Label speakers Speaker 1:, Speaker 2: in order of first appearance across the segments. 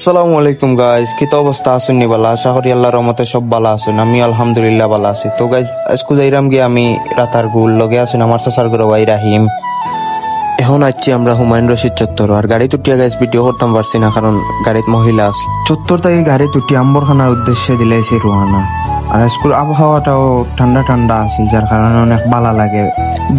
Speaker 1: আসসালামু আলাইকুম গাইস, কি তো অবস্থা আছেন নি? বালা, আশা করি আল্লাহর রহমতে সব ভালো আছেন। আমি আলহামদুলিল্লাহ ভালো আছি। তো গাইস, আজকে যাইরাম গিয়ে আমি রাতার গুল লগে আছেন আমার চাচার ঘরে ভাই রাহিম। এখন আসছি আমরা হুমায়ুন রশিদ চত্বর। আর গাড়ি তুটিয়া গাইস ভিডিও করতাম পারছি না, কারণ গাড়িতে মহিলা আছে। চত্বর থেকে গাড়ি তুটি আম্বরখানার উদ্দেশ্যে দিলাইছি রোহানা। আর স্কুল আবহাওয়াটাও ঠান্ডা ঠান্ডা আছে, যার কারণে অনেক ভালো লাগে।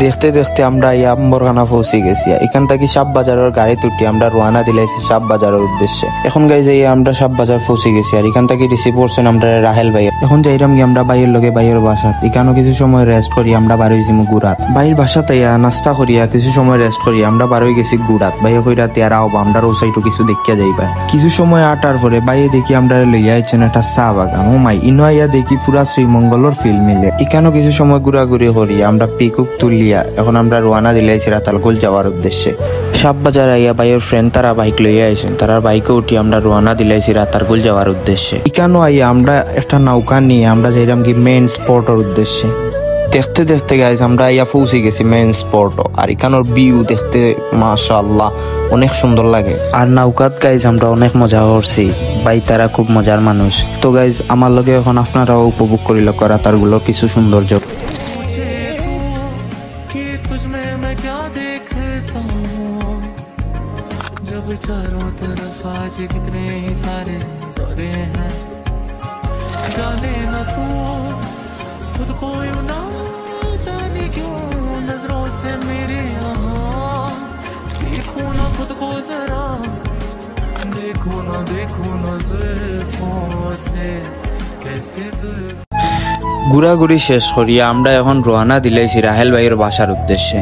Speaker 1: দেখতে দেখতে আমরা এই আম্বরখানা পৌঁছে গেছি। এখান থেকে সাপ বাজারের গাড়ি তুটি আমরা রোয়ানা দিলাইছি সাপ বাজারের উদ্দেশ্যে। এখন গাইজ এই আমরা সাপ বাজার পৌঁছে গেছি। আর এখান থেকে রিসিভ করছেন আমরা রাহেল ভাই। এখন যাইরাম গিয়ে আমরা বাইয়ের লগে বাইয়ের বাসাত এখানেও কিছু সময় রেস্ট করি আমরা বারোই যাবো গুড়াত। বাইরের বাসাতে নাস্তা করিয়া কিছু সময় রেস্ট করি আমরা বারোই গেছি গুড়াত। বাইয়ে কইরা তেয়ারা হবো আমরা ওসাইটু কিছু দেখিয়া যাইবা। কিছু সময় আটার পরে বাইয়ে দেখি আমরা লইয়া আইছেন একটা চা বাগান। ও মাই ইনয়া দেখি পুরা শ্রীমঙ্গলের ফিল মিলে। এখানেও কিছু সময় ঘুরাঘুরি করি আমরা পিকুক তুলিয়া। এখন আমরা রোয়ানা দিলাইছি রাতালগুল যাওয়ার উদ্দেশ্যে। সাপ বাজার আইয়া বাইয়ের ফ্রেন্ড তারা বাইক লইয়া আইছেন, তারা বাইকে উঠি আমরা রোয়ানা দিলাইছি রাতারগুল যাওয়ার উদ্দেশ্যে। এখানেও আইয়া আমরা একটা নৌকা নিয়ে আমরা যাইরাম কি মেইন স্পটের উদ্দেশ্যে। দেখতে দেখতে গাইজ আমরা আইয়া পৌঁছে গেছি মেইন স্পট। আর এখানোর ভিউ দেখতে মাশাআল্লাহ অনেক সুন্দর লাগে। আর নৌকাত গাইজ আমরা অনেক মজা করছি, ভাই তারা খুব মজার মানুষ। তো গাইজ আমার লগে এখন আপনারাও উপভোগ করিল করা তারগুলোর কিছু সৌন্দর্য। जब चारों तरफ आज कितने ही सारे सारे हैं, जाने न तू खुद को यूं ना जाने क्यों नजरों से मेरे यहाँ देखो ना खुद को जरा, देखो ना जुल्फों से कैसे जुल्फ। ঘুরাঘুরি শেষ করিয়া আমরা এখন রওনা দিলাইছি রাহেল ভাইয়ের বাসার উদ্দেশ্যে।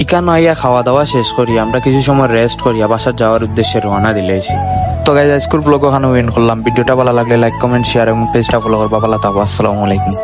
Speaker 1: ইকানো আইয়া খাওয়া দাওয়া শেষ করি আমরা কিছু সময় রেস্ট করিয়া বাসার যাওয়ার উদ্দেশ্যে রওনা দিলাইছি। তো গাইজ আজকের ব্লগ ওখানে উইন করলাম। ভিডিওটা ভালো লাগলে লাইক কমেন্ট শেয়ার এবং পেজটা ফলো করবা। ভালো থাকো। আসসালামু আলাইকুম।